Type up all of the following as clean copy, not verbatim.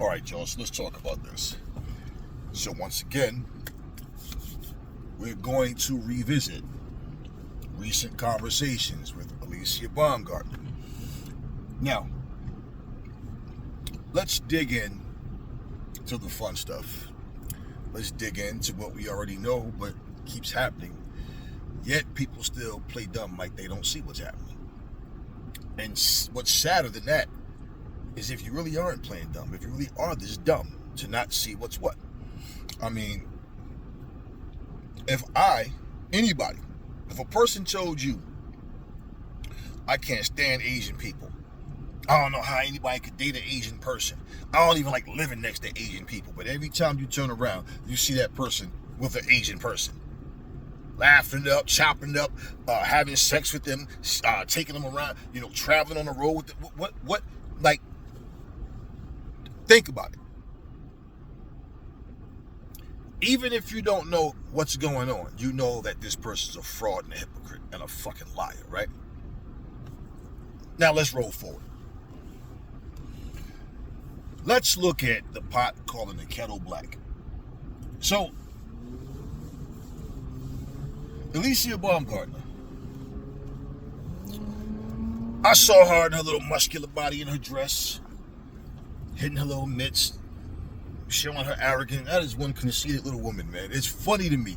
All right, y'all, so let's talk about this. So once again, we're going to revisit recent conversations with Alycia Baumgardner. Now, let's dig in to the fun stuff. Let's dig into what we already know but keeps happening. Yet people still play dumb like they don't see what's happening. And what's sadder than that is if you really aren't playing dumb, if you really are this dumb to not see what's what. I mean, if if a person told you, I can't stand Asian people, I don't know how anybody could date an Asian person. I don't even like living next to Asian people. But every time you turn around, you see that person with an Asian person. Laughing it up, chopping it up, having sex with them, taking them around, traveling on the road with them. What? Like, think about it. Even if you don't know what's going on, you know that this person's a fraud and a hypocrite and a fucking liar, right? Now let's roll forward. Let's look at the pot calling the kettle black. So, Alycia Baumgardner, I saw her in her little muscular body in her dress, hitting her little mitts, showing her arrogance. That is one conceited little woman, man. It's funny to me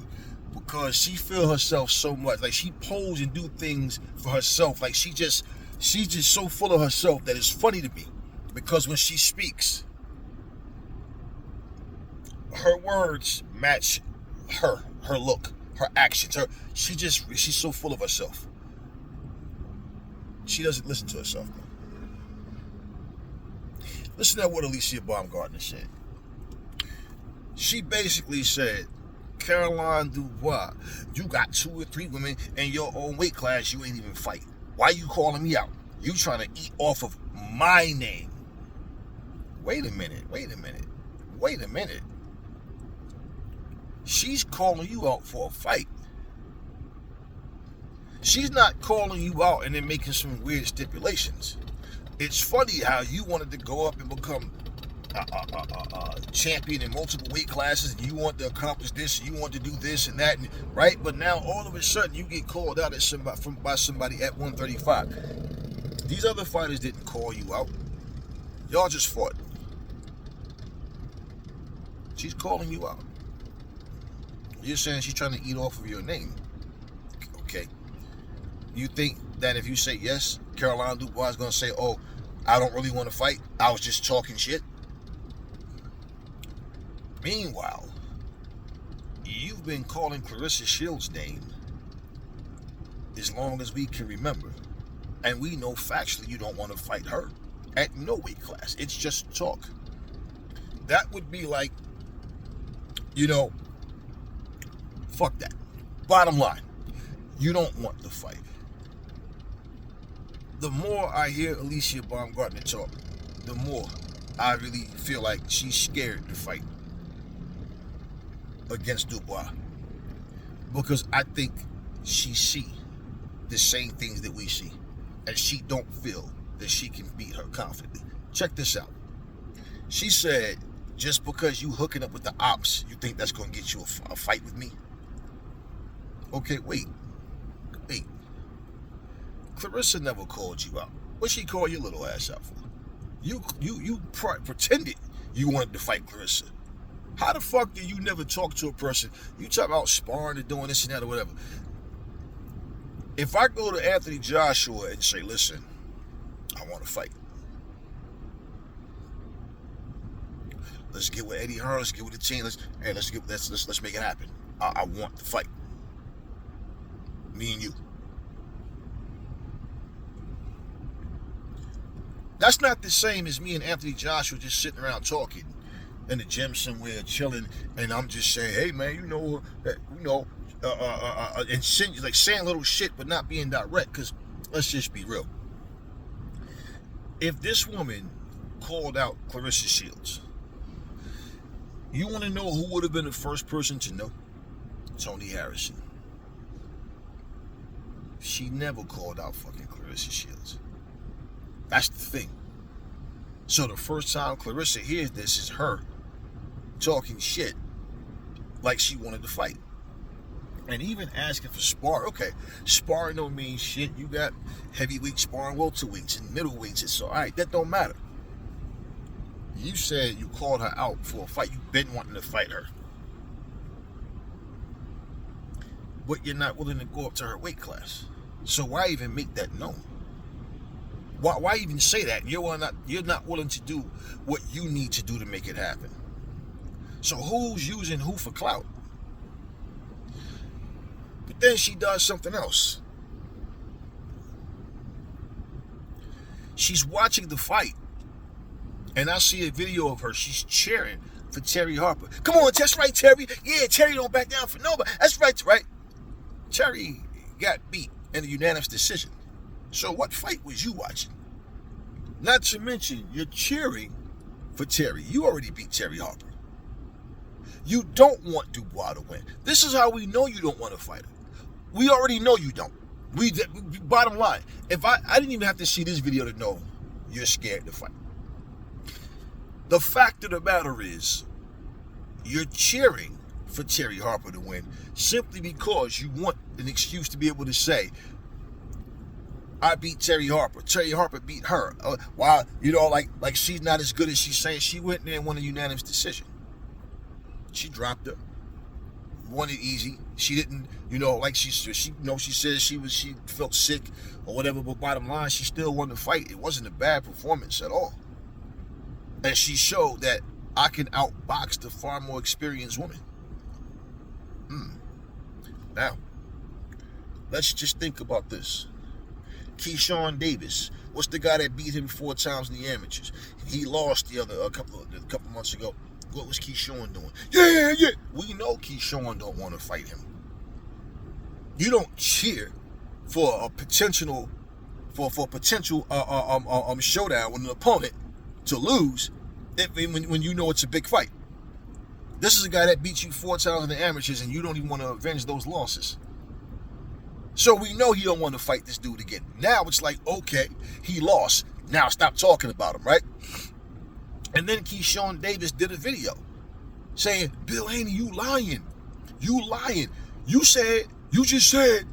because she feel herself so much. Like, she pose and do things for herself. Like, she's just so full of herself that it's funny to me. Because when she speaks, her words match her look, her actions. She's so full of herself. She doesn't listen to herself, though. Listen to what Alycia Baumgardner said. She basically said, Caroline Dubois, you got 2 or 3 women in your own weight class you ain't even fight. Why you calling me out? You trying to eat off of my name. Wait a minute. She's calling you out for a fight. She's not calling you out and then making some weird stipulations. It's funny how you wanted to go up and become champion in multiple weight classes, and you want to accomplish this, and you want to do this and that, right? But now all of a sudden you get called out by somebody at 135. These other fighters didn't call you out. Y'all just fought. She's calling you out. You're saying she's trying to eat off of your name. Okay. You think that if you say yes, Caroline Dubois is going to say, oh, I don't really want to fight. I was just talking shit. Meanwhile, you've been calling Claressa Shields' name as long as we can remember. And we know factually you don't want to fight her at no weight class. It's just talk. That would be like, fuck that. Bottom line, you don't want to fight. The more I hear Alycia Baumgardner talk, the more I really feel like she's scared to fight against Dubois. Because I think she see the same things that we see. And she don't feel that she can beat her confidently. Check this out. She said, just because you hooking up with the ops, you think that's going to get you a fight with me? Okay, wait. Claressa never called you out. What she call your little ass out for? You pretended you wanted to fight Claressa. How the fuck do you never talk to a person? You talk about sparring and doing this and that or whatever. If I go to Anthony Joshua and say, listen, I want to fight. Let's get with Eddie Hearn. Let's get with the team. Let's make it happen. I want to fight. Me and you. That's not the same as me and Anthony Joshua just sitting around talking in the gym somewhere, chilling, and I'm just saying, hey man, and saying little shit but not being direct. Because let's just be real. If this woman called out Claressa Shields, you want to know who would have been the first person to know? Tony Harrison. She never called out fucking Alycia Shields. That's the thing. So the first time Clarissa hears this is her talking shit like she wanted to fight. And even asking for spar. Okay, sparring don't mean shit. You got heavyweight sparring, welterweights, and middleweights. It's all right. That don't matter. You said you called her out for a fight. You've been wanting to fight her. But you're not willing to go up to her weight class. So why even make that known? Why even say that? You're not willing to do what you need to do to make it happen. So who's using who for clout? But then she does something else. She's watching the fight, and I see a video of her. She's cheering for Terry Harper. Come on, that's right, Terry. Yeah, Terry don't back down for nobody. That's right, right? Terry got beat in a unanimous decision. So what fight was you watching? Not to mention, you're cheering for Terry. You already beat Terry Harper. You don't want Dubois to win. This is how we know you don't want to fight her. We already know you don't. Bottom line, if I didn't even have to see this video to know you're scared to fight. The fact of the matter is, you're cheering for Terry Harper to win simply because you want an excuse to be able to say, I beat Terry Harper. Terry Harper beat her. While, like she's not as good as she's saying. She went there and won a unanimous decision. She dropped her. Won it easy. She didn't, like she said she felt sick or whatever, but bottom line, she still won the fight. It wasn't a bad performance at all. And she showed that I can outbox the far more experienced woman. Now, let's just think about this. Keyshawn Davis, what's the guy that beat him 4 times in the amateurs? He lost a couple months ago. What was Keyshawn doing? Yeah. We know Keyshawn don't want to fight him. You don't cheer for a potential showdown with an opponent to lose when you know it's a big fight. This is a guy that beat you 4 times in the amateurs, and you don't even want to avenge those losses. So we know he don't want to fight this dude again. Now it's like, okay, he lost. Now stop talking about him, right? And then Keyshawn Davis did a video saying, Bill Haney, you lying. You lying. You just said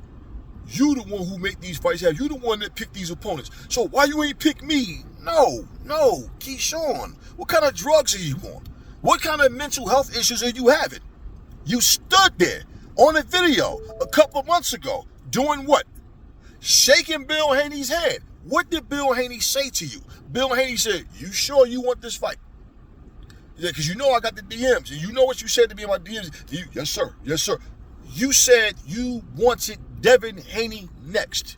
you the one who make these fights happen. You the one that picked these opponents. So why you ain't pick me? No, Keyshawn. What kind of drugs are you on? What kind of mental health issues are you having? You stood there on a video a couple of months ago doing what? Shaking Bill Haney's head. What did Bill Haney say to you? Bill Haney said, you sure you want this fight? Yeah, because you know I got the DMs. And you know what you said to me in my DMs. Yes, sir. You said you wanted Devin Haney next.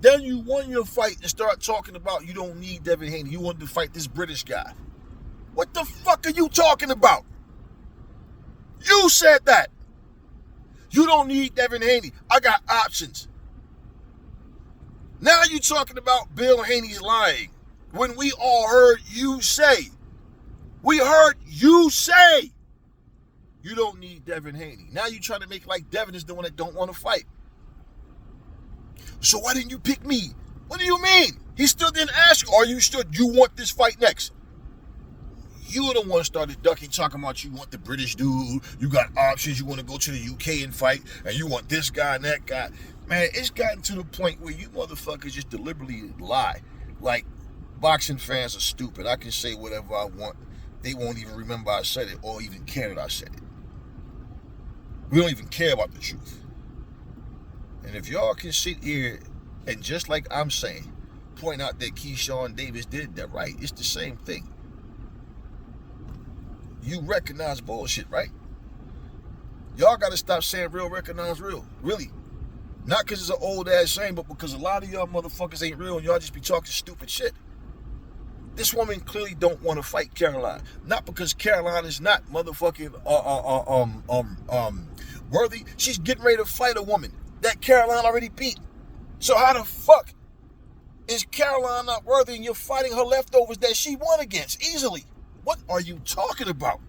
Then you won your fight and start talking about you don't need Devin Haney. You wanted to fight this British guy. What the fuck are you talking about? You said that. You don't need Devin Haney. I got options. Now you talking about Bill Haney's lying when we all heard you say. We heard you say you don't need Devin Haney. Now you trying to make like Devin is the one that don't want to fight. So why didn't you pick me? What do you mean? He still didn't ask you. Are you still, you want this fight next? You the one started ducking, talking about you want the British dude, you got options, you want to go to the UK and fight, and you want this guy and that guy. Man, it's gotten to the point where you motherfuckers just deliberately lie. Like, boxing fans are stupid. I can say whatever I want. They won't even remember I said it or even care that I said it. We don't even care about the truth. And if y'all can sit here and just like I'm saying, point out that Keyshawn Davis did that right, it's the same thing. You recognize bullshit, right? Y'all got to stop saying real, recognize real. Really. Not because it's an old ass saying, but because a lot of y'all motherfuckers ain't real and y'all just be talking stupid shit. This woman clearly don't want to fight Caroline. Not because Caroline is not motherfucking worthy. She's getting ready to fight a woman that Caroline already beat. So how the fuck is Caroline not worthy and you're fighting her leftovers that she won against easily? What are you talking about?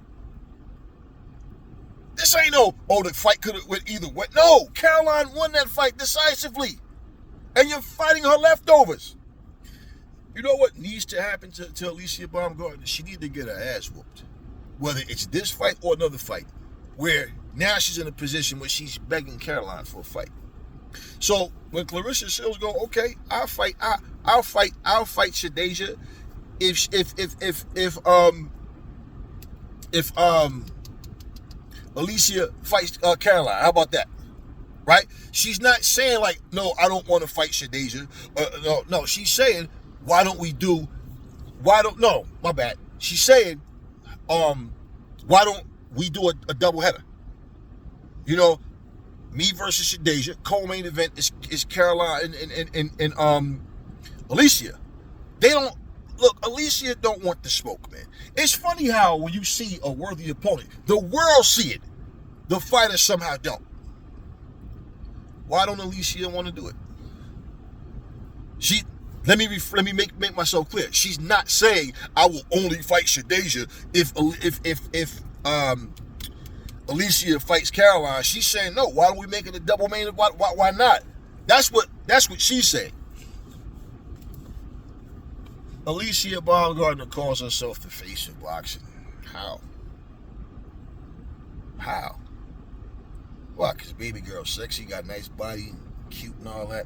This ain't the fight could have went either way. No, Caroline won that fight decisively. And you're fighting her leftovers. You know what needs to happen to Alycia Baumgardner? She needs to get her ass whooped. Whether it's this fight or another fight, where now she's in a position where she's begging Caroline for a fight. So when Clarissa Shields go, okay, I'll fight Shadeja if Alycia fights Caroline. How about that? Right? She's not saying like, no, I don't want to fight Shadeja. No, she's saying, no, my bad. She's saying, why don't we do a double header? You know, me versus Shadeja. Co-main event is Caroline and Alycia. They don't look. Alycia don't want the smoke, man. It's funny how when you see a worthy opponent, the world see it. The fighters somehow don't. Why don't Alycia want to do it? Let me make myself clear. She's not saying I will only fight Shadeja if Alycia fights Caroline. She's saying no. Why don't we make it a double main? Why not? That's what she's saying. Alycia Baumgardner calls herself the face of boxing. How? Why? Because baby girl sexy, got a nice body, cute and all that.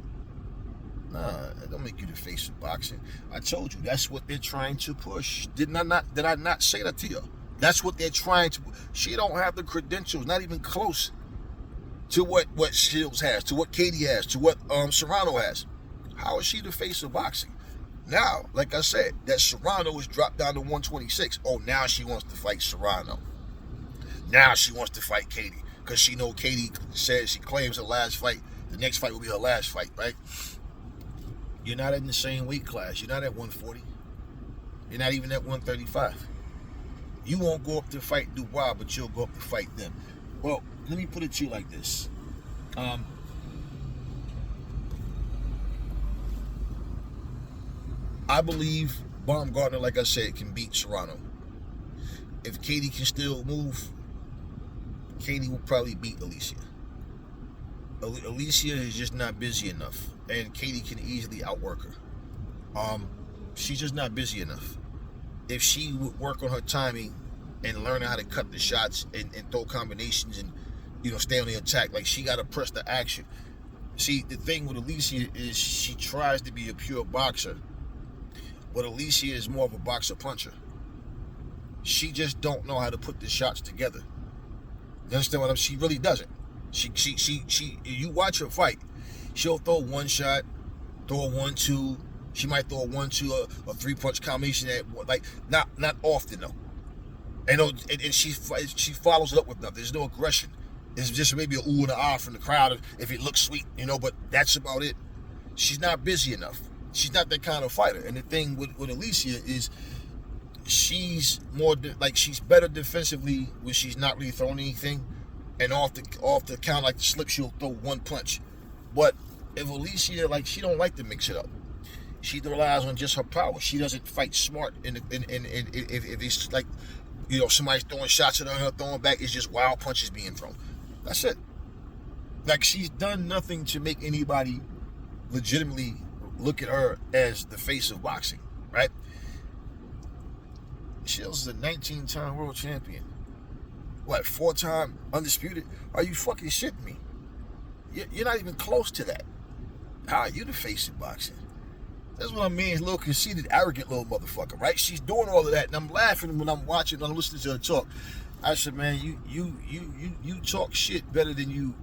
Nah, that don't make you the face of boxing. I told you, that's what they're trying to push. Did I not say that to you? That's what they're trying to push. She don't have the credentials, not even close to what Shields has, to what Katie has, to what Serrano has. How is she the face of boxing? Now, like I said, that Serrano is dropped down to 126. Oh, now she wants to fight Serrano. Now she wants to fight Katie. Because she know Katie says, she claims her last fight, the next fight will be her last fight, right? You're not in the same weight class. You're not at 140. You're not even at 135. You won't go up to fight Dubois, but you'll go up to fight them. Well, let me put it to you like this. I believe Baumgardner, like I said, can beat Serrano. If Katie can still move, Katie will probably beat Alycia. Alycia is just not busy enough, and Katie can easily outwork her. She's just not busy enough. If she would work on her timing and learn how to cut the shots and throw combinations and, you know, stay on the attack, like she got to press the action. See, the thing with Alycia is she tries to be a pure boxer, but Alycia is more of a boxer puncher. She just don't know how to put the shots together. You understand what I'm saying? She really doesn't. She you watch her fight, she'll throw one shot, throw a 1-2. She might throw a 1-2 or 3-punch combination like not often though. And she follows it up with nothing. There's no aggression. It's just maybe a ooh and a ah from the crowd if it looks sweet, you know, but that's about it. She's not busy enough. She's not that kind of fighter. And the thing with Alycia is she's more she's better defensively when she's not really throwing anything, and off the count like the slip she'll throw one punch. But if Alycia, she don't like to mix it up. She relies on just her power. She doesn't fight smart. And if it's like, you know, somebody's throwing shots at her and her throwing back, it's just wild punches being thrown. That's it. Like, she's done nothing to make anybody legitimately look at her as the face of boxing, right? Shields is a 19-time world champion. What, 4-time undisputed? Are you fucking shitting me? You're not even close to that. How are you the face of boxing? That's what I mean, little conceited, arrogant little motherfucker, right? She's doing all of that, and I'm laughing when I'm watching, I'm listening to her talk. I said, man, you talk shit better than you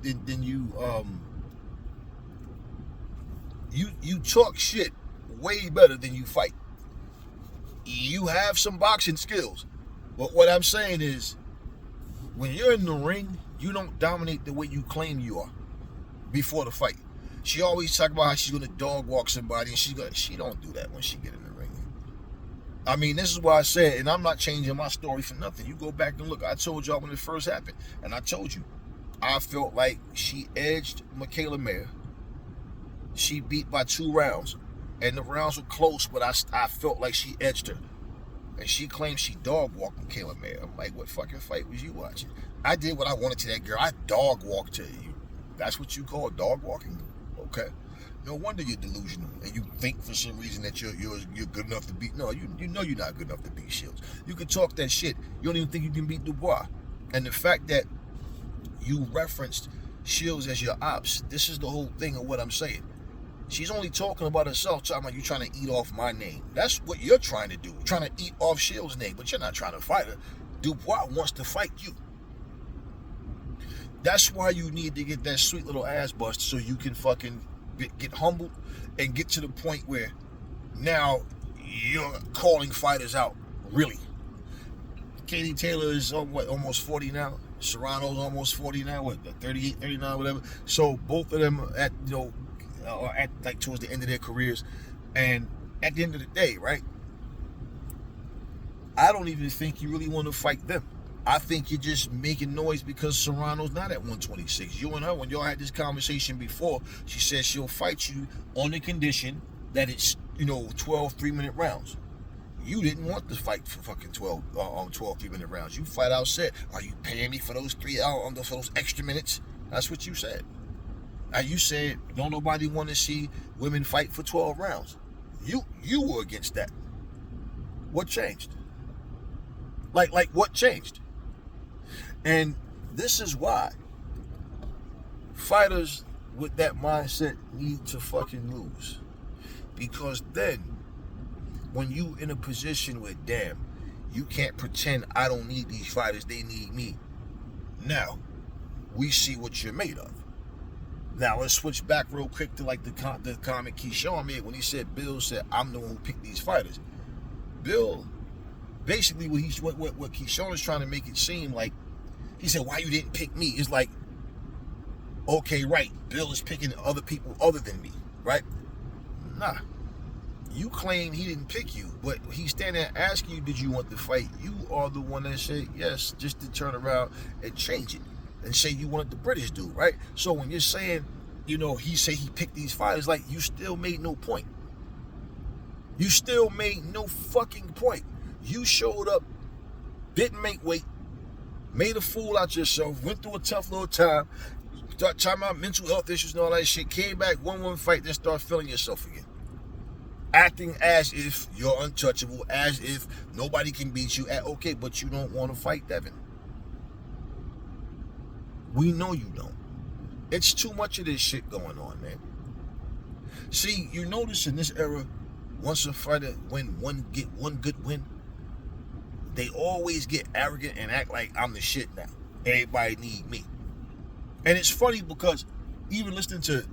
talk shit way better than you fight. You have some boxing skills, but what I'm saying is, when you're in the ring, you don't dominate the way you claim you are before the fight. She always talk about how she's gonna dog walk somebody, and she don't do that when she get in the ring. I mean, this is why I said, and I'm not changing my story for nothing. You go back and look. I told y'all when it first happened, and I told you, I felt like she edged Michaela Mayer. She beat by 2 rounds, and the rounds were close, but I felt like she edged her. And she claimed she dog walked Michaela Mayer. I'm like, what fucking fight was you watching? I did what I wanted to that girl. I dog walked her. That's what you call dog walking? Okay. No wonder you're delusional, and you think for some reason that you're good enough to beat. No, you know you're not good enough to beat Shields. You can talk that shit. You don't even think you can beat Dubois. And the fact that you referenced Shields as your ops, this is the whole thing of what I'm saying. She's only talking about herself, talking about you trying to eat off my name. That's what you're trying to do, trying to eat off Shields' name, but you're not trying to fight her. Dubois wants to fight you. That's why you need to get that sweet little ass bust so you can fucking get humbled and get to the point where now you're calling fighters out, really. Katie Taylor is almost 40 now. Serrano's almost 40 now, 38, 39, whatever. So both of them at at like towards the end of their careers, and at the end of the day, right? I don't even think you really want to fight them. I think you're just making noise because Serrano's not at 126. You and her, when y'all had this conversation before, she said she'll fight you on the condition that it's 12 3-minute rounds. You didn't want to fight for fucking 12 3-minute rounds. You flat out said, "Are you paying me for those for those extra minutes?" That's what you said. And you said, "Don't nobody want to see women fight for 12 rounds." You were against that. What changed? Like what changed? And this is why fighters with that mindset need to fucking lose. Because then, when you in a position where, damn, you can't pretend I don't need these fighters, they need me. Now, we see what you're made of. Now, let's switch back real quick to like the comment Keyshawn made when he said, Bill said, I'm the one who picked these fighters. Bill, basically what Keyshawn is trying to make it seem like, he said, why you didn't pick me? It's like, okay, right, Bill is picking other people other than me, right? Nah. You claim he didn't pick you, but he's standing there asking you, did you want to fight? You are the one that said yes, just to turn around and change it and say you wanted the British dude, right? So when you're saying, he said he picked these fighters, like, you still made no point. You still made no fucking point. You showed up, didn't make weight, made a fool out yourself, went through a tough little time, start talking about mental health issues and all that shit, came back, won one fight, then start feeling yourself again. Acting as if you're untouchable, as if nobody can beat you. Okay, but you don't want to fight Devin. We know you don't. It's too much of this shit going on, man. See, you notice in this era, once a fighter get one good win, they always get arrogant and act like I'm the shit now. Everybody need me. And it's funny because even listening to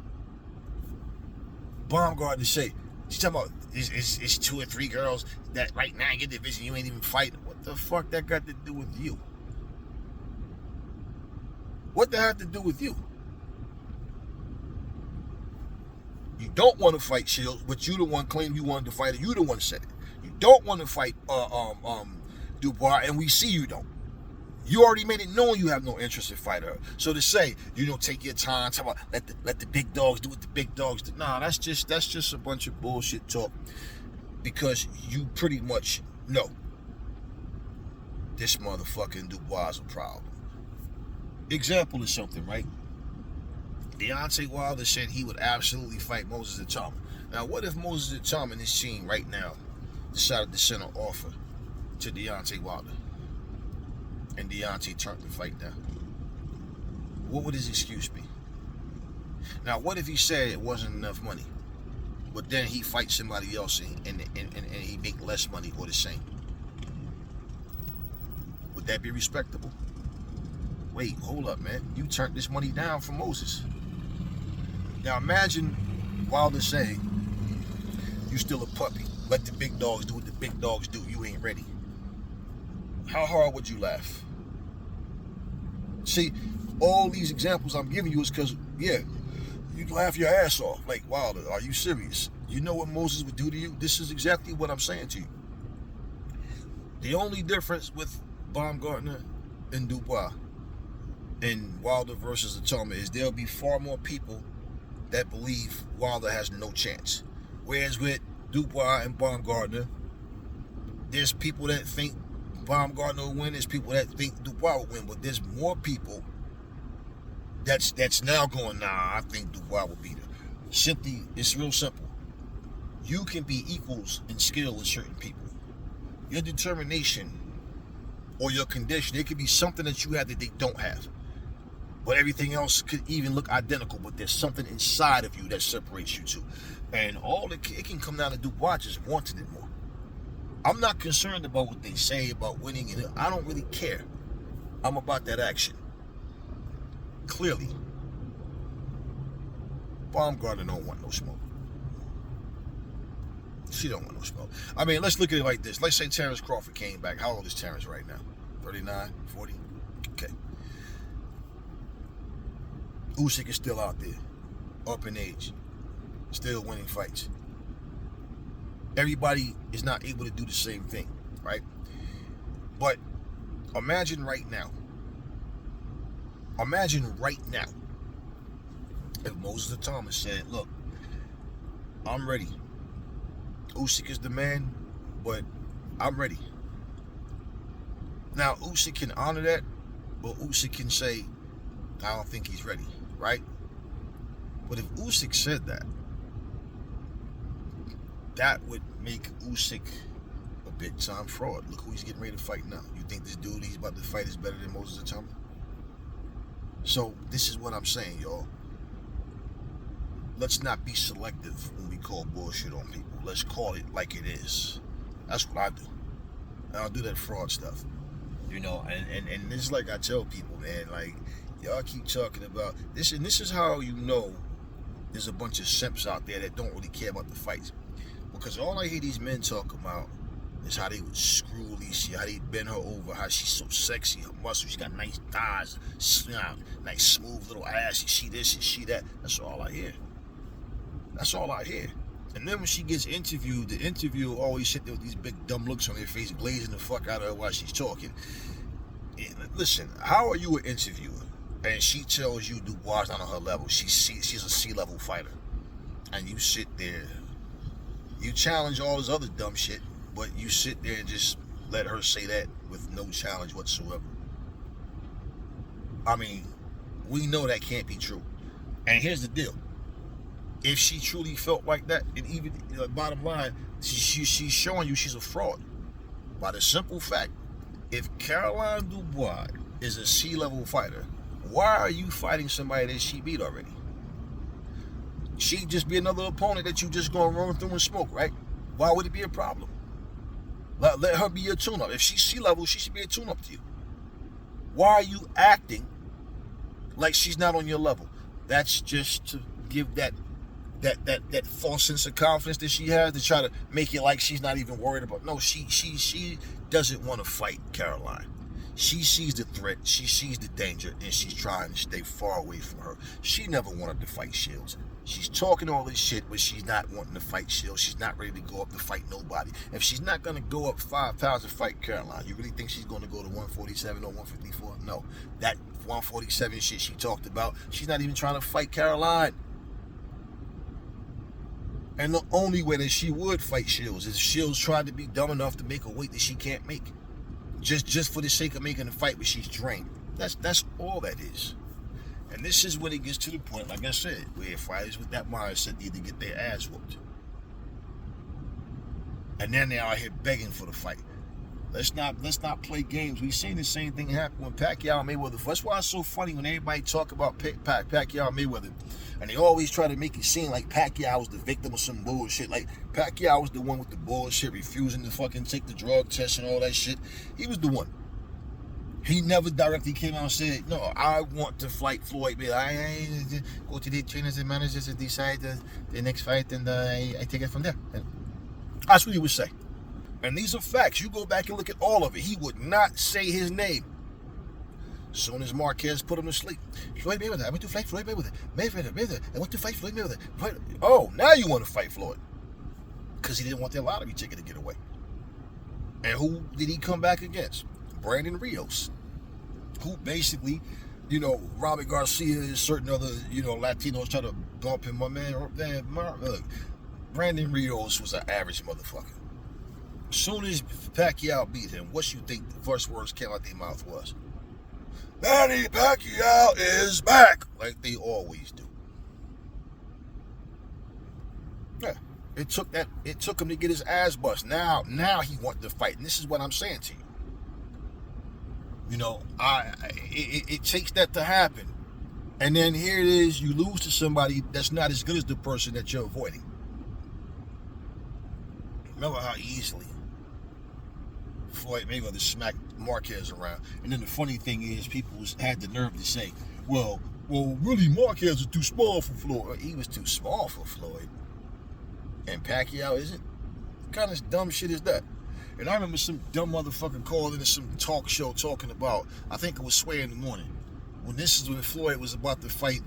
Baumgardner say, she's talking about it's 2 or 3 girls that right now in your division you ain't even fighting. What the fuck that got to do with you? What that have to do with you? You don't want to fight Shields, but you the one claimed you wanted to fight her. You the one said it. You don't want to fight Dubois, and we see you don't. You already made it known you have no interest in fighting her. So to say, take your time, talk about let the big dogs do what the big dogs do. Nah, that's just a bunch of bullshit talk. Because you pretty much know this motherfucking Dubois is a problem. Example is something, right? Deontay Wilder said he would absolutely fight Moses Achama. Now, what if Moses Achama and his team right now decided to send an offer to Deontay Wilder? And Deontay turned the fight down? What would his excuse be? Now, what if he said it wasn't enough money, but then he fights somebody else and he make less money or the same? Would that be respectable? Wait, hold up, man. You turned this money down for Moses. Now imagine Wilder saying, you still a puppy. Let the big dogs do what the big dogs do. You ain't ready. How hard would you laugh? See, all these examples I'm giving you is because, yeah, you'd laugh your ass off. Like, Wilder, are you serious? You know what Moses would do to you? This is exactly what I'm saying to you. The only difference with Baumgardner and Dubois and Wilder versus Achama is there'll be far more people that believe Wilder has no chance. Whereas with Dubois and Baumgardner, there's people that think Baumgardner will win, there's people that think Dubois will win, but there's more people that's now going, nah, I think Dubois will beat her. Simply, it's real simple. You can be equals in skill with certain people. Your determination or your condition, it could be something that you have that they don't have. But everything else could even look identical, but there's something inside of you that separates you two. And it can come down to Dubois just wanting it more. I'm not concerned about what they say about winning, and I don't really care. I'm about that action. Clearly, Baumgardner don't want no smoke. She don't want no smoke. I mean, let's look at it like this. Let's say Terrence Crawford came back. How old is Terrence right now? 39, 40? Okay. Usyk is still out there, up in age, still winning fights. Everybody is not able to do the same thing, right? But imagine right now if Moses Thomas said, look, I'm ready. Usyk is the man, but I'm ready. Now, Usyk can honor that, but Usyk can say, I don't think he's ready, right? But if Usyk said that, that would make Usyk a big-time fraud. Look who he's getting ready to fight now. You think this dude he's about to fight is better than Moses Thomas? So this is what I'm saying, y'all. Let's not be selective when we call bullshit on people. Let's call it like it is. That's what I do. And I'll do that fraud stuff. You know, and this is like I tell people, man, like, y'all keep talking about this, and this is how you know there's a bunch of simps out there that don't really care about the fights. Because all I hear these men talk about is how they would screw Alycia, how they bend her over, how she's so sexy, her muscles, she got nice thighs, nice smooth little ass, and she this and she that. That's all I hear. That's all I hear. And then when she gets interviewed, the interviewer always sit there with these big dumb looks on their face, glazing the fuck out of her while she's talking. And listen, how are you an interviewer? And she tells you Dubois not on her level. She's a C-level fighter. And you sit there, you challenge all this other dumb shit, but you sit there and just let her say that with no challenge whatsoever. I mean, we know that can't be true. And here's the deal. If she truly felt like that, and even bottom line, she's showing you she's a fraud. By the simple fact, if Caroline Dubois is a C-level fighter, why are you fighting somebody that she beat already? She'd just be another opponent that you just gonna run through and smoke, right? Why would it be a problem? Let her be your tune-up. If she's C-level, she should be a tune-up to you. Why are you acting like she's not on your level? That's just to give that false sense of confidence that she has, to try to make it like she's not even worried about. No, she doesn't want to fight Caroline. She sees the threat, she sees the danger, and she's trying to stay far away from her. She never wanted to fight Shields. She's talking all this shit, but she's not wanting to fight Shields. She's not ready to go up to fight nobody. If she's not going to go up 5 pounds to fight Caroline, you really think she's going to go to 147 or 154? No. That 147 shit she talked about, she's not even trying to fight Caroline. And the only way that she would fight Shields is if Shields tried to be dumb enough to make a weight that she can't make. Just for the sake of making a fight where she's drained. That's all that is. And this is when it gets to the point, like I said, where fighters with that mindset need to get their ass whooped. And then they're out here begging for the fight. Let's not play games. We've seen the same thing happen when Pacquiao and Mayweather. That's why it's so funny when everybody talk about Pacquiao and Mayweather, and they always try to make it seem like Pacquiao was the victim of some bullshit. Like Pacquiao was the one with the bullshit, refusing to fucking take the drug test and all that shit. He was the one. He never directly came out and said, no, I want to fight Floyd. I go to the trainers and managers and decide the next fight, and I take it from there. And that's what he would say. And these are facts. You go back and look at all of it. He would not say his name. As soon as Marquez put him to sleep. Floyd Mayweather, I went to fight Floyd Mayweather. Mayweather, I want to fight Floyd Mayweather. Oh, now you want to fight Floyd. Because he didn't want that lottery ticket to get away. And who did he come back against? Brandon Rios. Who basically, Robert Garcia and certain other, Latinos try to bump him. My man, look, Brandon Rios was an average motherfucker. As soon as Pacquiao beat him, what you think the first words came out their mouth was? Manny Pacquiao is back, like they always do. It took him to get his ass bust. Now he wants to fight, and this is what I'm saying to you. You know, it takes that to happen, and then here it is, you lose to somebody that's not as good as the person that you're avoiding. Remember how easily Floyd Mayweather smacked Marquez around, and then the funny thing is, people had the nerve to say, well, really, Marquez is too small for Floyd. He was too small for Floyd, and Pacquiao isn't. What kind of dumb shit is that? And I remember some dumb motherfucker calling into some talk show talking about, I think it was Sway in the Morning, when Floyd was about to fight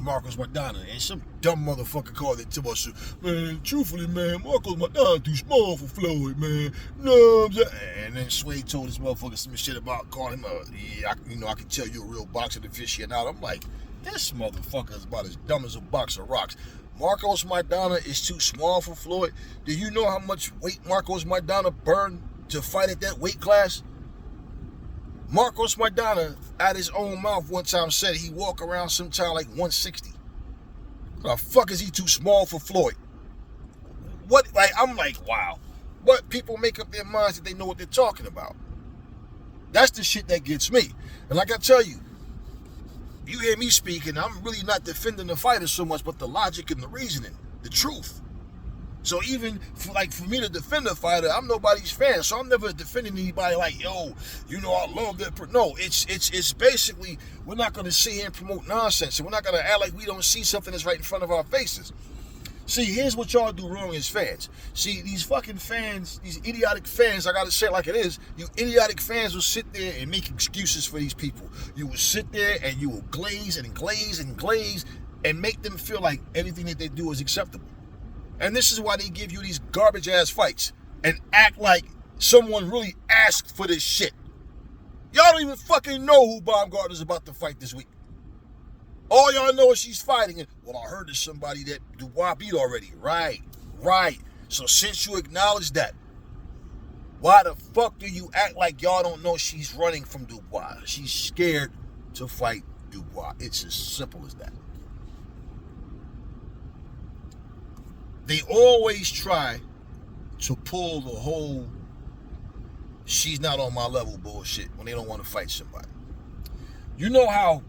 Marcos Maidana, and some dumb motherfucker called it to us, man, truthfully, man, Marcos Maidana too small for Floyd, man. No, and then Sway told this motherfucker some shit about calling him I can tell you a real boxing aficionado. I'm like, this motherfucker is about as dumb as a box of rocks. Marcos Maidana is too small for Floyd. Do you know how much weight Marcos Maidana burned to fight at that weight class? Marcos Maidana, out his own mouth one time, said he walk around sometime like 160. The fuck is he too small for Floyd? What? Like, I'm like, wow. But people make up their minds that they know what they're talking about. That's the shit that gets me. And like I tell you, you hear me speaking, I'm really not defending the fighter so much, but the logic and the reasoning, the truth. So even for me to defend a fighter, I'm nobody's fan. So I'm never defending anybody like, yo, you know, I love that. No, it's basically, we're not going to sit here and promote nonsense. And we're not going to act like we don't see something that's right in front of our faces. See, here's what y'all do wrong as fans. See, these fucking fans, these idiotic fans, I got to say it like it is, you idiotic fans will sit there and make excuses for these people. You will sit there and you will glaze and glaze and glaze and make them feel like everything that they do is acceptable. And this is why they give you these garbage ass fights and act like someone really asked for this shit. Y'all don't even fucking know who Baumgardner's about to fight this week. All y'all know is she's fighting. And, well, I heard there's somebody that Dubois beat already. Right. So since you acknowledge that, why the fuck do you act like y'all don't know she's running from Dubois? She's scared to fight Dubois. It's as simple as that. They always try to pull the whole she's not on my level bullshit when they don't want to fight somebody. You know how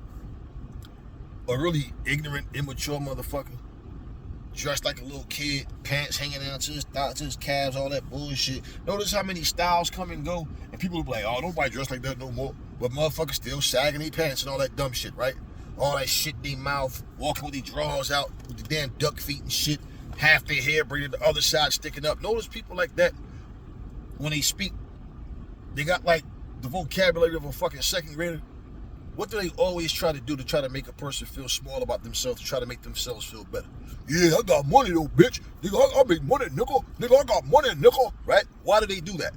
a really ignorant, immature motherfucker, dressed like a little kid, pants hanging down to his calves, all that bullshit. Notice how many styles come and go, and people will be like, oh, nobody dressed like that no more. But motherfuckers still sagging their pants and all that dumb shit, right? All that shit in their mouth, walking with their drawers out, with the damn duck feet and shit, half their hair braided, the other side sticking up. Notice people like that, when they speak, they got like the vocabulary of a fucking second grader. What do they always try to do to try to make a person feel small about themselves, to try to make themselves feel better? Yeah, I got money though, bitch. Nigga, I make money, nigga. Nigga, I got money, nigga. Right? Why do they do that?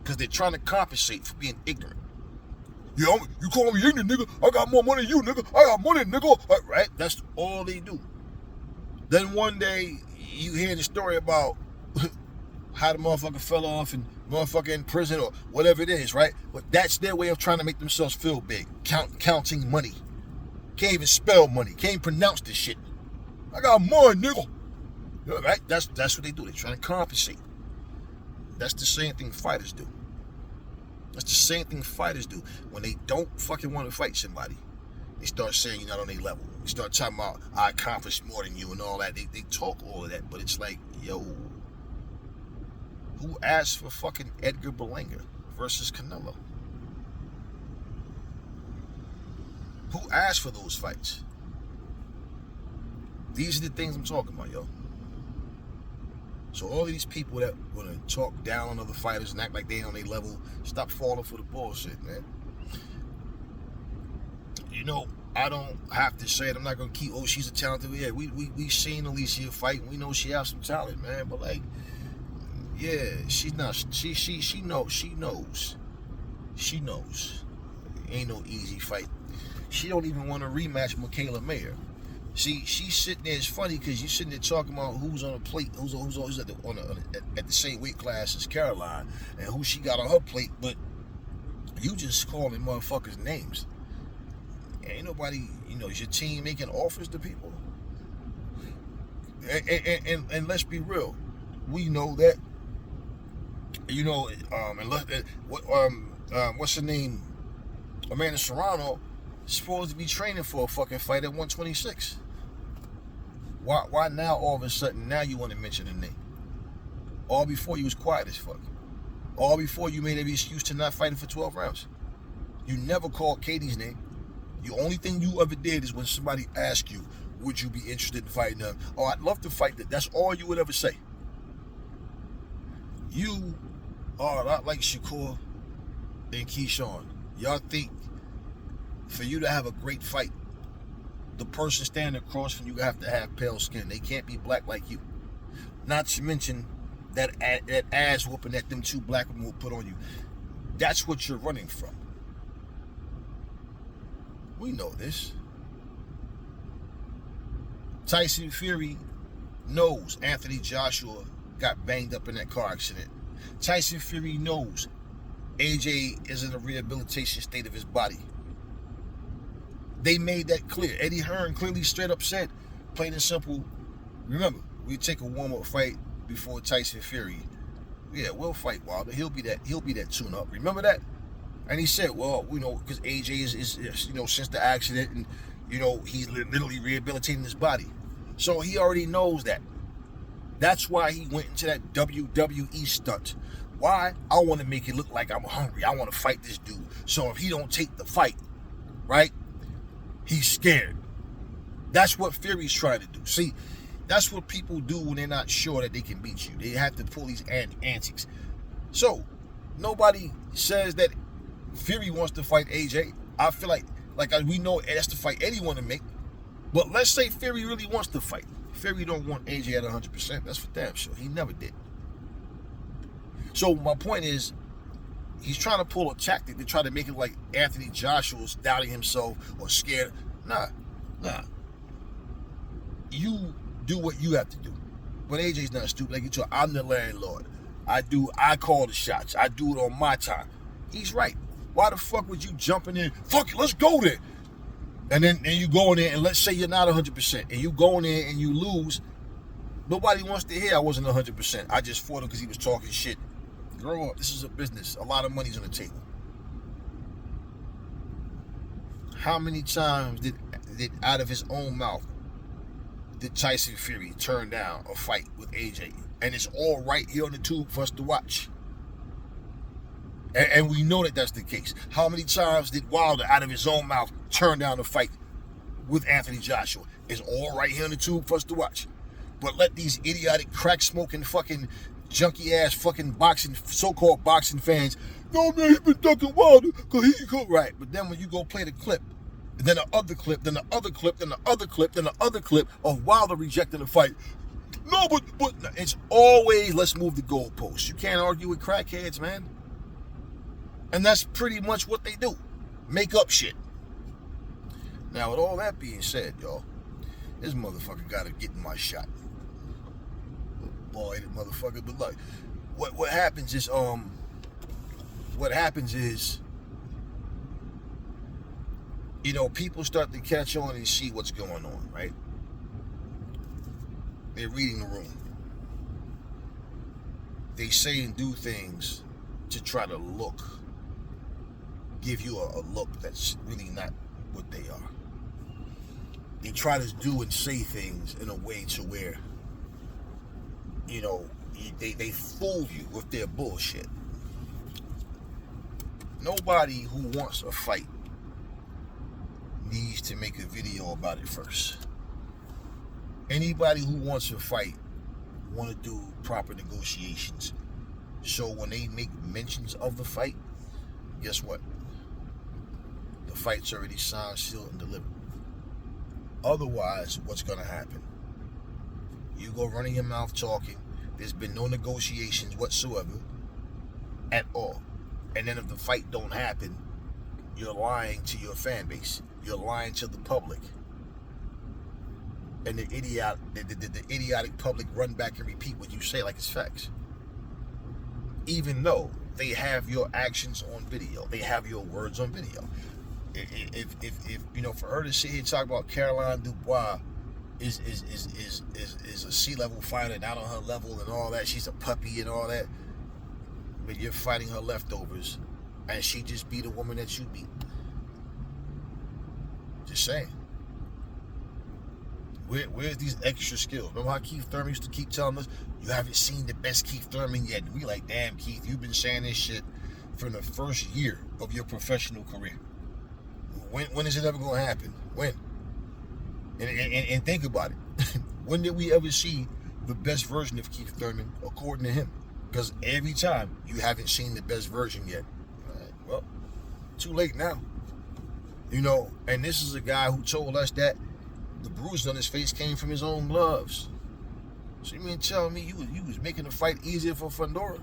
Because they're trying to compensate for being ignorant. Yeah, you call me ignorant, nigga. I got more money than you, nigga. I got money, nigga. Right? That's all they do. Then one day, you hear the story about how the motherfucker fell off and motherfucker in prison or whatever it is, right? But that's their way of trying to make themselves feel big. Counting money. Can't even spell money. Can't even pronounce this shit. I got money, nigga. Right? That's what they do. They're trying to compensate. That's the same thing fighters do. That's the same thing fighters do. When they don't fucking want to fight somebody, they start saying you're not on their level. They start talking about, I accomplished more than you and all that. They talk all of that, but it's like, yo, who asked for fucking Edgar Berlanga versus Canelo? Who asked for those fights? These are the things I'm talking about, yo. So all of these people that want to talk down on other fighters and act like they ain't on their level, stop falling for the bullshit, man. You know, I don't have to say it. I'm not gonna keep, oh, she's a talented. Yeah, we seen Alycia fight. We know she has some talent, man. But like, yeah, she's not. She knows. Ain't no easy fight. She don't even want to rematch Michaela Mayer. See, she's sitting there. It's funny because you're sitting there talking about who's on a plate, who's at the same weight class as Caroline, and who she got on her plate. But you just calling motherfuckers names. Ain't nobody, is your team making offers to people? And let's be real, we know that, what's her name, Amanda Serrano, supposed to be training for a fucking fight at 126. Why now all of a sudden now you want to mention her name? All before you was quiet as fuck. All before you made every excuse to not fighting for 12 rounds. You never called Katie's name. The only thing you ever did is when somebody asked you, would you be interested in fighting her? Oh, I'd love to fight that. That's all you would ever say. You are a lot like Shakur and Keyshawn. Y'all think for you to have a great fight, the person standing across from you have to have pale skin. They can't be black like you. Not to mention that ass whooping that them two black women will put on you. That's what you're running from. We know this. Tyson Fury knows Anthony Joshua got banged up in that car accident. Tyson Fury knows AJ is in a rehabilitation state of his body. They made that clear. Eddie Hearn clearly straight up said, plain and simple, remember, we take a warm-up fight before Tyson Fury. Yeah, we'll fight Wilder. He'll be that tune-up. Remember that? And he said, well, because AJ is since the accident, and he's literally rehabilitating his body. So he already knows that. That's why he went into that WWE stunt. Why? I want to make it look like I'm hungry. I want to fight this dude. So if he don't take the fight, right, he's scared. That's what Fury's trying to do. See, that's what people do when they're not sure that they can beat you. They have to pull these antics. So nobody says that Fury wants to fight AJ. I feel like we know that's the fight Eddie want to make. But let's say Fury really wants to fight. Fury don't want AJ at 100%. That's for damn sure. He never did. So my point is, he's trying to pull a tactic to try to make it like Anthony Joshua's doubting himself or scared. Nah. You do what you have to do. But AJ's not stupid. Like you told, I'm the landlord. I call the shots. I do it on my time. He's right. Why the fuck would you jump in there? Fuck it, let's go there. And then you go in there, and let's say you're not 100%, and you go in there and you lose. Nobody wants to hear I wasn't 100%. I just fought him because he was talking shit. Grow up. This is a business. A lot of money's on the table. How many times did out of his own mouth did Tyson Fury turn down a fight with AJ? And it's all right here on the tube for us to watch. And we know that that's the case. How many times did Wilder, out of his own mouth, turn down a fight with Anthony Joshua? It's all right here on the tube for us to watch. But let these idiotic, crack-smoking, fucking, junky-ass, fucking boxing, so-called boxing fans, no, man, he's been ducking Wilder because he could. Right, but then when you go play the clip, then the other clip, then the other clip, then the other clip, then the other clip of Wilder rejecting the fight. No, but it's always, let's move the goalposts. You can't argue with crackheads, man. And that's pretty much what they do. Make up shit. Now, with all that being said, y'all, this motherfucker got to get in my shot. Bald-headed motherfucker. But look, what happens is, people start to catch on and see what's going on, right? They're reading the room. They say and do things to try to give you a look that's really not what they are. They try to do and say things in a way to where, they fool you with their bullshit. Nobody who wants a fight needs to make a video about it first. Anybody who wants a fight want to do proper negotiations. So when they make mentions of the fight, guess what? The fight's already signed, sealed, and delivered. Otherwise, what's going to happen? You go running your mouth talking. There's been no negotiations whatsoever at all. And then if the fight don't happen, you're lying to your fan base. You're lying to the public. And the idiotic public run back and repeat what you say like it's facts. Even though they have your actions on video. They have your words on video. If for her to sit here and talk about Caroline Dubois is a C-level fighter, not on her level and all that. She's a puppy and all that. But you're fighting her leftovers, and she just beat a woman that you beat. Just saying. Where's these extra skills? Remember how Keith Thurman used to keep telling us, you haven't seen the best Keith Thurman yet? And we like, damn, Keith, you've been saying this shit from the first year of your professional career. When is it ever going to happen? When? And think about it. When did we ever see the best version of Keith Thurman according to him? Because every time you haven't seen the best version yet. All right, well, too late now. You know, and this is a guy who told us that the bruise on his face came from his own gloves. So you mean tell me you was making the fight easier for Fundora?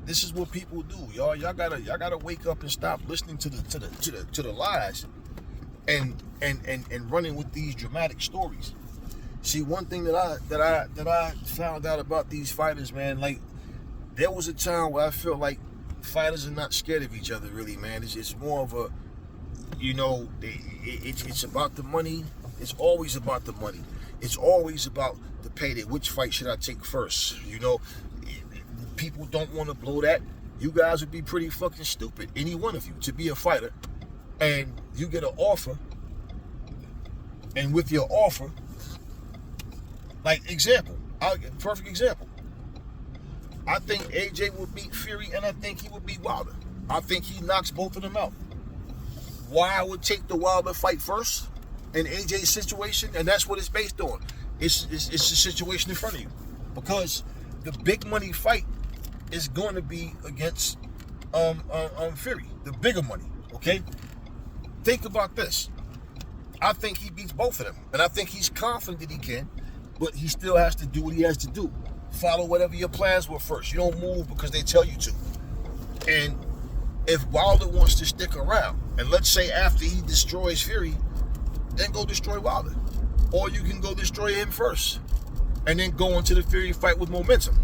This is what people do, y'all. Y'all gotta wake up and stop listening to the lies and running with these dramatic stories. See, one thing that I found out about these fighters, man, like there was a time where I felt like fighters are not scared of each other, really, man. It's more of a, you know, it's about the money. It's always about the money. It's always about the payday. Which fight should I take first? You know, people don't want to blow that. You guys would be pretty fucking stupid, any one of you, to be a fighter, and you get an offer, and with your offer, like example, perfect example. I think AJ would beat Fury, and I think he would beat Wilder. I think he knocks both of them out. Why I would take the Wilder fight first in AJ's situation, and that's what it's based on. It's the situation in front of you, because the big money fight is going to be against Fury, the bigger money. Okay, think about this. I think he beats both of them, and I think he's confident that he can, but he still has to do what he has to do. Follow whatever your plans were first. You don't move because they tell you to. And if Wilder wants to stick around, and let's say after he destroys Fury, then go destroy Wilder. Or you can go destroy him first, and then go into the Fury fight with momentum.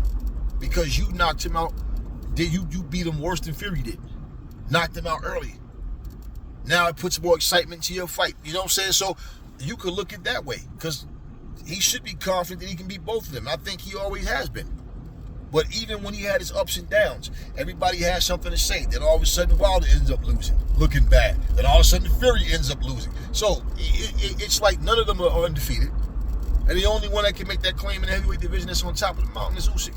Because you knocked him out, you beat him worse than Fury did. Knocked him out early. Now it puts more excitement to your fight. You know what I'm saying? So you could look at it that way, because he should be confident that he can beat both of them. I think he always has been. But even when he had his ups and downs, everybody has something to say. Then all of a sudden Wilder ends up losing, looking bad. Then all of a sudden Fury ends up losing. So it's like none of them are undefeated. And the only one that can make that claim in the heavyweight division that's on top of the mountain is Usyk.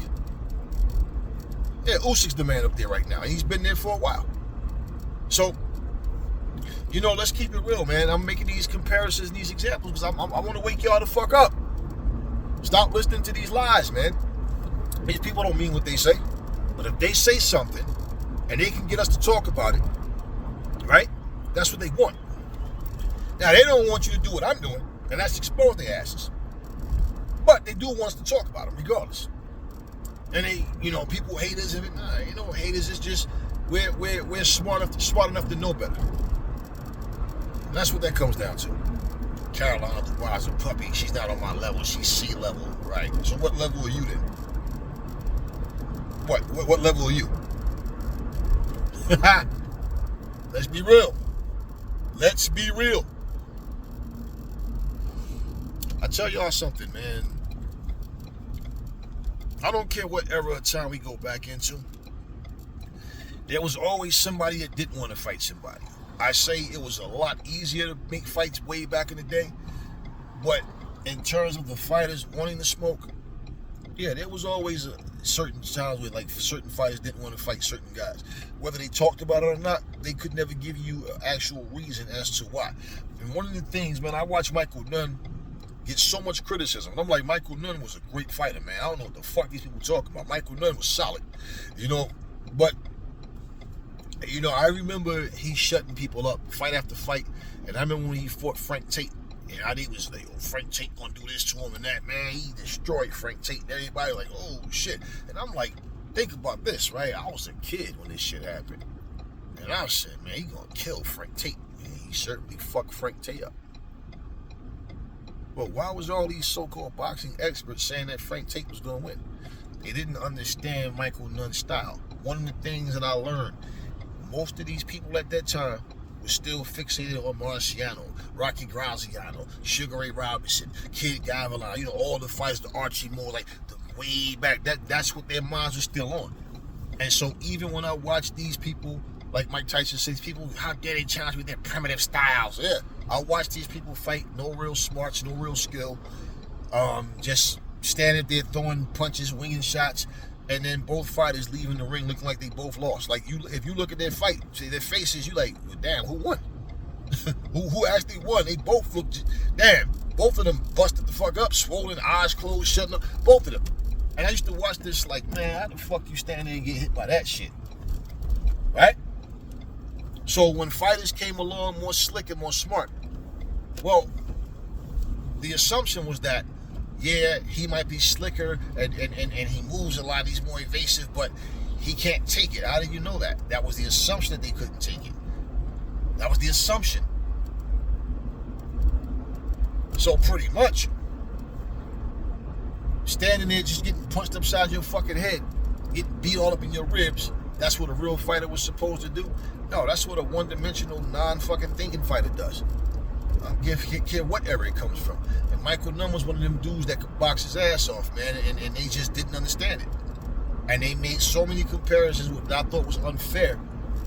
Yeah, Usyk's the man up there right now. And he's been there for a while. So, you know, let's keep it real, man. I'm making these comparisons, these examples, because I want to wake y'all the fuck up. Stop listening to these lies, man. These people don't mean what they say. But if they say something and they can get us to talk about it, right? That's what they want. Now, they don't want you to do what I'm doing, and that's expose their asses. But they do want us to talk about them regardless. And they, you know, people haters, and you know, haters is just we're smart enough to know better. And that's what that comes down to. Carolina Dubois is a puppy. She's not on my level. She's C level, right? So what level are you then? What level are you? Let's be real. Let's be real. I tell y'all something, man. I don't care what era of time we go back into. There was always somebody that didn't want to fight somebody. I say it was a lot easier to make fights way back in the day. But in terms of the fighters wanting to smoke, yeah, there was always certain times where like certain fighters didn't want to fight certain guys. Whether they talked about it or not, they could never give you an actual reason as to why. And one of the things, man, I watched Michael Nunn get so much criticism. And I'm like, Michael Nunn was a great fighter, man. I don't know what the fuck these people talking about. Michael Nunn was solid, you know. But, you know, I remember he shutting people up fight after fight. And I remember when he fought Frank Tate. And I think it was like, oh, Frank Tate gonna do this to him and that, man. He destroyed Frank Tate. And everybody like, oh, shit. And I'm like, think about this, right? I was a kid when this shit happened. And I said, man, he gonna kill Frank Tate. And he certainly fucked Frank Tate up. But why was all these so-called boxing experts saying that Frank Tate was gonna win? They didn't understand Michael Nunn's style. One of the things that I learned, most of these people at that time was still fixated on Marciano, Rocky Graziano, Sugar Ray Robinson, Kid Gavilan, you know, all the fights, the Archie Moore, like the way back. That's what their minds were still on. And so even when I watch these people, like Mike Tyson says, people, how dare they challenge with their primitive styles? Yeah, I watch these people fight, no real smarts, no real skill, just standing there throwing punches, winging shots, and then both fighters leaving the ring looking like they both lost. Like if you look at their fight, see their faces, you like, well, damn, who won? who actually won? They both looked, damn, both of them busted the fuck up, swollen, eyes closed, shutting up, both of them. And I used to watch this like, man, how the fuck you stand there and get hit by that shit? Right? So when fighters came along more slick and more smart, well, the assumption was that, yeah, he might be slicker and he moves a lot, he's more evasive, but he can't take it. How did you know that? That was the assumption that they couldn't take it. That was the assumption. So pretty much, standing there just getting punched upside your fucking head, getting beat all up in your ribs, that's what a real fighter was supposed to do? No, that's what a one-dimensional, non-fucking thinking fighter does. I don't care what era it comes from. And Michael Nunn was one of them dudes that could box his ass off, man, and they just didn't understand it. And they made so many comparisons that I thought was unfair,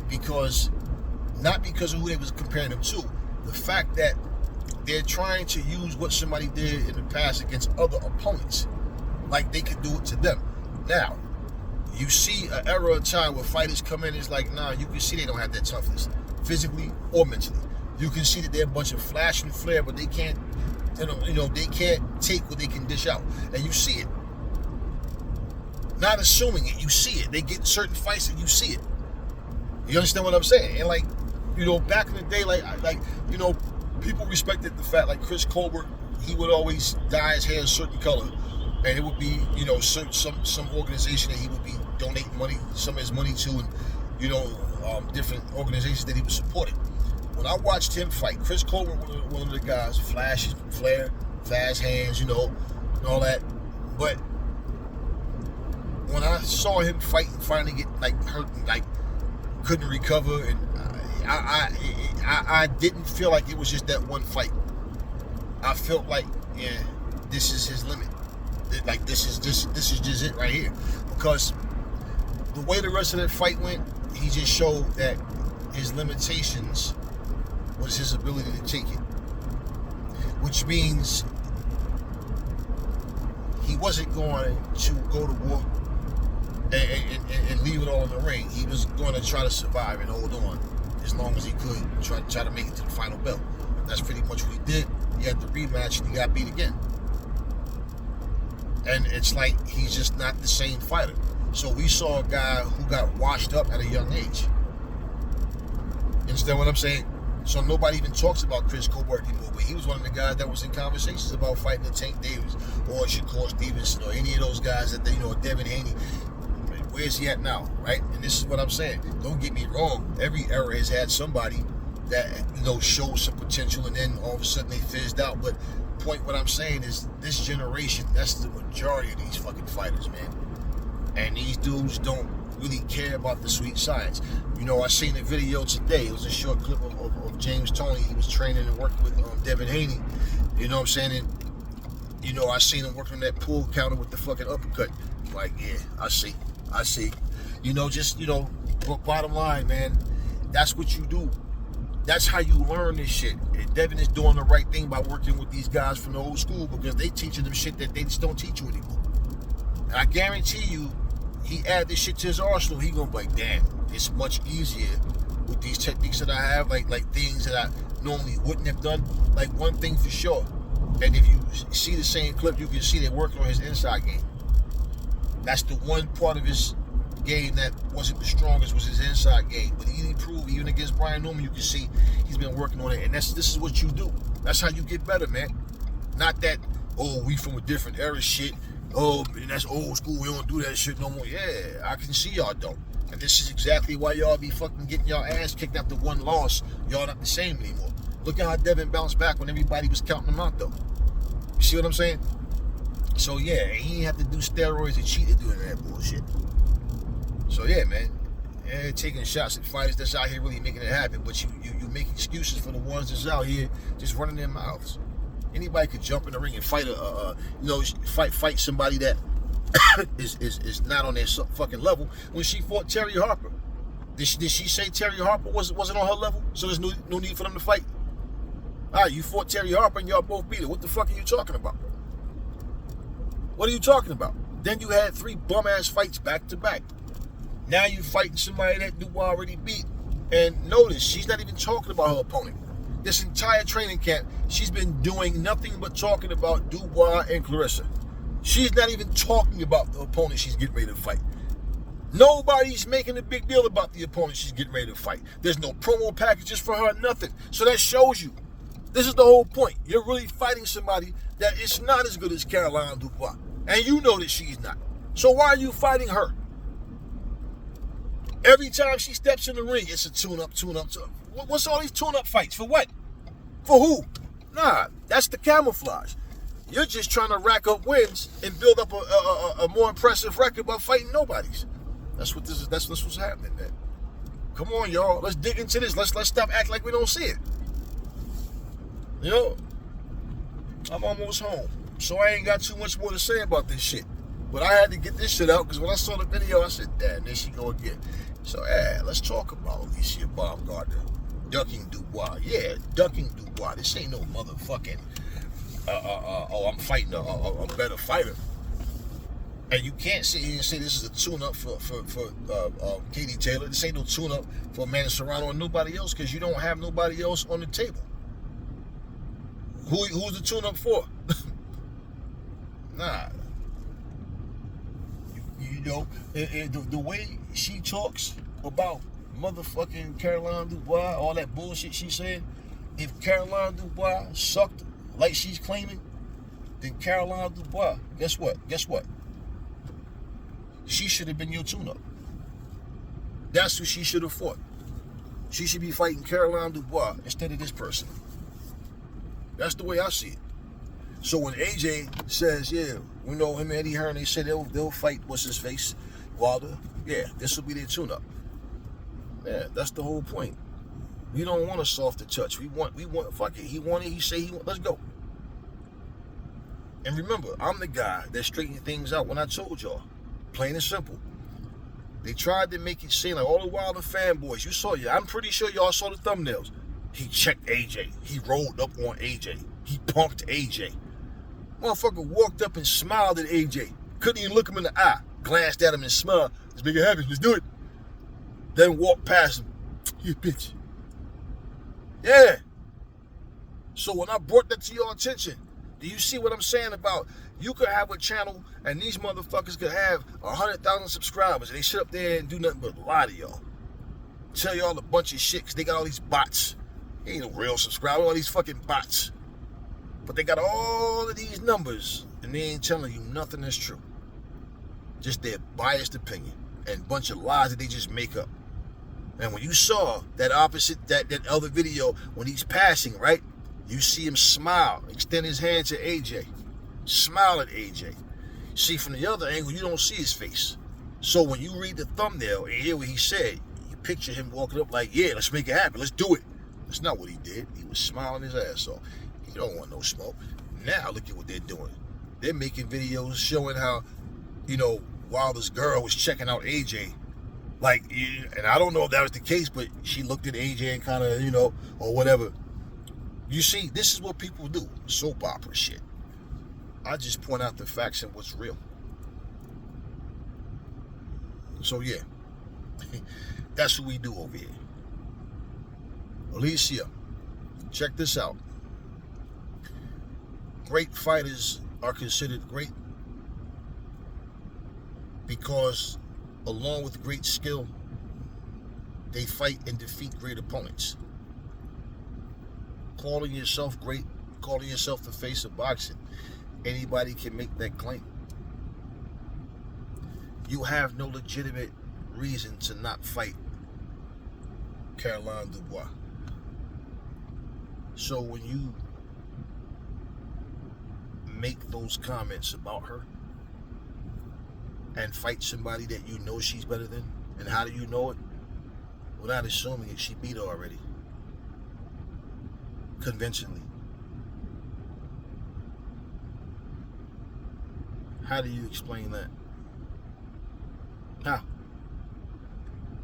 because, not because of who they was comparing them to, the fact that they're trying to use what somebody did in the past against other opponents, like they could do it to them. Now, you see an era of time where fighters come in, it's like, nah, you can see they don't have that toughness, physically or mentally. You can see that they're a bunch of flash and flare, but they can't, you know, they can't take what they can dish out. And you see it. Not assuming it, you see it. They get certain fights and you see it. You understand what I'm saying? And like, you know, back in the day, like you know, people respected the fact, like Chris Colbert, he would always dye his hair a certain color, and it would be, you know, some organization that he would be donating money, some of his money to, and, you know, different organizations that he was supporting. When I watched him fight, Chris Colbert, one of the guys, flash, flare, fast hands, you know, and all that. But when I saw him fight and finally get like hurt and like couldn't recover, and I didn't feel like it was just that one fight. I felt like, yeah, this is his limit. Like this is just it right here. Because the way the rest of that fight went, he just showed that his limitations was his ability to take it. Which means he wasn't going to go to war and leave it all in the ring. He was going to try to survive and hold on as long as he could, try to make it to the final belt. That's pretty much what he did. He had the rematch and he got beat again. And it's like he's just not the same fighter. So we saw a guy who got washed up at a young age. You understand what I'm saying? So nobody even talks about Chris Colbert anymore, but he was one of the guys that was in conversations about fighting the Tank Davis or Shakur Stevenson or any of those guys that they, you know, Devin Haney. Where's he at now, right? And this is what I'm saying. Don't get me wrong. Every era has had somebody that, you know, shows some potential and then all of a sudden they fizzed out. But what I'm saying is this generation, that's the majority of these fucking fighters, man. And these dudes don't really care about the sweet science. You know, I seen a video today. It was a short clip of James Toney. He was training and working with Devin Haney. You know what I'm saying? And, you know, I seen him working on that pull counter with the fucking uppercut. Like, yeah, I see. You know, just, you know, bottom line, man, that's what you do. That's how you learn this shit. And Devin is doing the right thing by working with these guys from the old school, because they teaching them shit that they just don't teach you anymore. And I guarantee you, he add this shit to his arsenal, he gonna be like, damn, it's much easier with these techniques that I have, like things that I normally wouldn't have done. Like, one thing for sure, and if you see the same clip, you can see they're working on his inside game. That's the one part of his game that wasn't the strongest, was his inside game. But he improved even against Brian Newman. You can see he's been working on it, and this is what you do. That's how you get better, man. Not that, oh, we from a different era shit. Oh, and that's old school. We don't do that shit no more. Yeah, I can see y'all don't. And this is exactly why y'all be fucking getting y'all ass kicked after one loss. Y'all not the same anymore. Look at how Devin bounced back when everybody was counting him out, though. You see what I'm saying? So yeah, he didn't have to do steroids and cheat to do that bullshit. So yeah, man, taking shots at fighters that's out here really making it happen, but you make excuses for the ones that's out here just running their mouths. Anybody could jump in the ring and fight fight somebody that is not on their fucking level. When she fought Terry Harper, did she say Terry Harper wasn't on her level? So there's no need for them to fight. All right, you fought Terry Harper and y'all both beat her. What the fuck are you talking about? What are you talking about? Then you had 3 bum-ass fights back to back. Now you fighting somebody that Dubois already beat. And notice, she's not even talking about her opponent. This entire training camp, she's been doing nothing but talking about Dubois and Clarissa. She's not even talking about the opponent she's getting ready to fight. Nobody's making a big deal about the opponent she's getting ready to fight. There's no promo packages for her, nothing. So that shows you. This is the whole point. You're really fighting somebody that is not as good as Caroline Dubois. And you know that she's not. So why are you fighting her? Every time she steps in the ring, it's a tune-up. What's all these tune-up fights? For what? For who? Nah, that's the camouflage. You're just trying to rack up wins and build up a more impressive record by fighting nobodies. That's what this is. That's what's happening, man. Come on, y'all. Let's dig into this. Let's stop acting like we don't see it. You know, I'm almost home, so I ain't got too much more to say about this shit. But I had to get this shit out because when I saw the video, I said, damn, there she go again. So, let's talk about Alycia Baumgardner ducking Dubois. Yeah, ducking Dubois. This ain't no motherfucking, I'm fighting a better fighter. And you can't sit here and say this is a tune-up for Katie Taylor. This ain't no tune-up for Amanda Serrano or nobody else because you don't have nobody else on the table. Who's the tune-up for? Nah. You know, the way she talks about motherfucking Caroline Dubois, all that bullshit she said, if Caroline Dubois sucked like she's claiming, then Caroline Dubois, guess what? She should have been your tune-up. That's who she should have fought. She should be fighting Caroline Dubois instead of this person. That's the way I see it. So when AJ says, yeah, we know him and Eddie Hearn, they said they'll fight, what's his face, Wilder. Yeah, this will be their tune-up. Yeah, that's the whole point. We don't want a softer touch. We want, fuck it. He wanted, he said he want, let's go. And remember, I'm the guy that straightened things out when I told y'all. Plain and simple. They tried to make it seem like all the Wilder fanboys, you saw, I'm pretty sure y'all saw the thumbnails. He checked AJ. He rolled up on AJ. He punked AJ. Motherfucker walked up and smiled at AJ. Couldn't even look him in the eye. Glanced at him and smiled. Let's make it happen. Let's do it. Then walked past him. You bitch. Yeah. So when I brought that to your attention, do you see what I'm saying about you could have a channel and these motherfuckers could have 100,000 subscribers and they sit up there and do nothing but lie to y'all. Tell y'all a bunch of shit because they got all these bots. They ain't no real subscribers, all these fucking bots. But they got all of these numbers and they ain't telling you nothing that's true. Just their biased opinion and a bunch of lies that they just make up. And when you saw that that other video when he's passing, right? You see him smile, extend his hand to AJ. Smile at AJ. See, from the other angle, you don't see his face. So when you read the thumbnail and hear what he said, you picture him walking up like, yeah, let's make it happen. Let's do it. That's not what he did. He was smiling his ass off. He don't want no smoke. Now look at what they're doing. They're making videos showing how, you know, Wilder's girl was checking out AJ. Like, and I don't know if that was the case, but she looked at AJ and kind of, you know, or whatever. You see, this is what people do. Soap opera shit. I just point out the facts and what's real. So, yeah. That's what we do over here. Alycia, check this out. Great fighters are considered great because, along with great skill, they fight and defeat great opponents. Calling yourself great, calling yourself the face of boxing, anybody can make that claim. You have no legitimate reason to not fight Caroline Dubois. So when you make those comments about her and fight somebody that you know she's better than, and how do you know it? without assuming it, she beat her already. Conventionally. How do you explain that? How?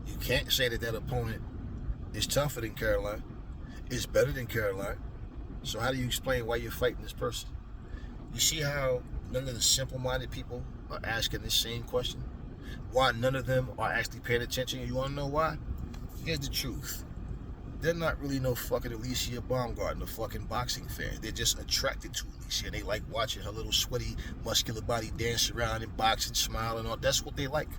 You can't say that that opponent is tougher than Caroline. It's better than Caroline. So how do you explain why you're fighting this person? You see how none of the simple-minded people are asking this same question? Why none of them are actually paying attention? You want to know why? Here's the truth. They're not really no fucking Alycia Baumgardner fucking boxing fan. They're just attracted to Alycia. They like watching her little sweaty, muscular body dance around and box and smile and all. That's what they like.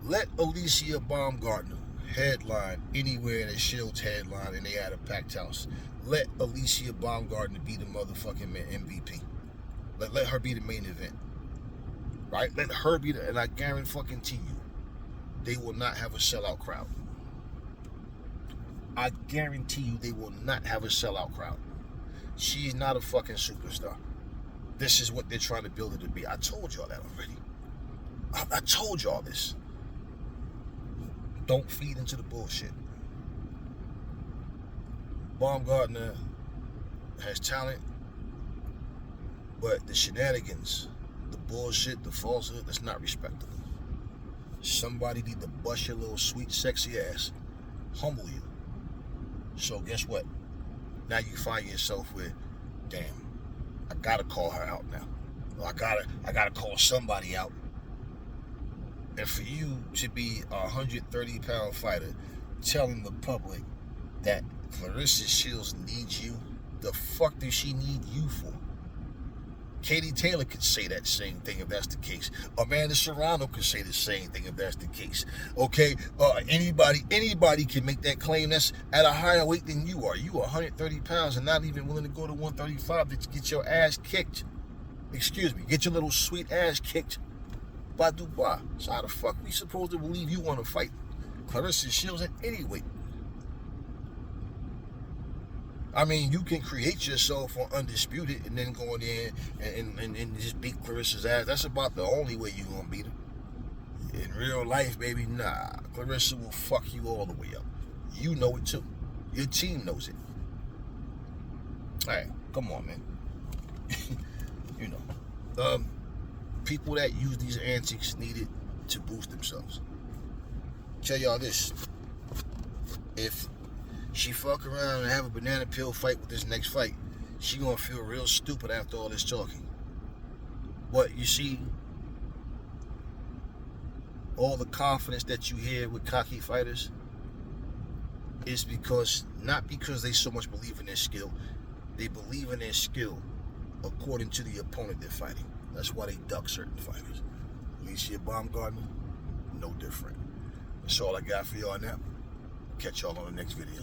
Let Alycia Baumgardner headline anywhere in a Shields headline and they had a packed house. Let Alycia Baumgardner be the motherfucking MVP. Let her be the main event. Right? Let her be the, and I guarantee you, they will not have a sellout crowd. I guarantee you they will not have a sellout crowd. She's not a fucking superstar. This is what they're trying to build her to be. I told y'all that already. I told y'all this. Don't feed into the bullshit. Baumgardner has talent, but the shenanigans, the bullshit, the falsehood, that's not respectable. Somebody need to bust your little sweet, sexy ass, humble you. So guess what? Now you find yourself with, damn, I gotta call her out now. I gotta call somebody out. And for you to be a 130-pound fighter telling the public that Claressa Shields needs you, the fuck does she need you for? Katie Taylor could say that same thing if that's the case. Amanda Serrano could say the same thing if that's the case. Okay, anybody can make that claim that's at a higher weight than you are. You are 130 pounds and not even willing to go to 135 to get your ass kicked. Excuse me, get your little sweet ass kicked by Dubois. So how the fuck we supposed to believe you want to fight Claressa Shields at any weight? I mean, you can create yourself on Undisputed and then go in there and just beat Claressa's ass. That's about the only way you're going to beat her. In real life, baby, nah. Claressa will fuck you all the way up. You know it too. Your team knows it. All right, come on, man. You know. People that use these antics needed to boost themselves. Tell y'all this. If she fuck around and have a banana peel fight with this next fight, she gonna feel real stupid after all this talking. But you see, all the confidence that you hear with cocky fighters is because, not because they so much believe in their skill, they believe in their skill according to the opponent they're fighting. That's why they duck certain fighters. Alycia Baumgardner, no different. That's all I got for y'all now. Catch y'all on the next video.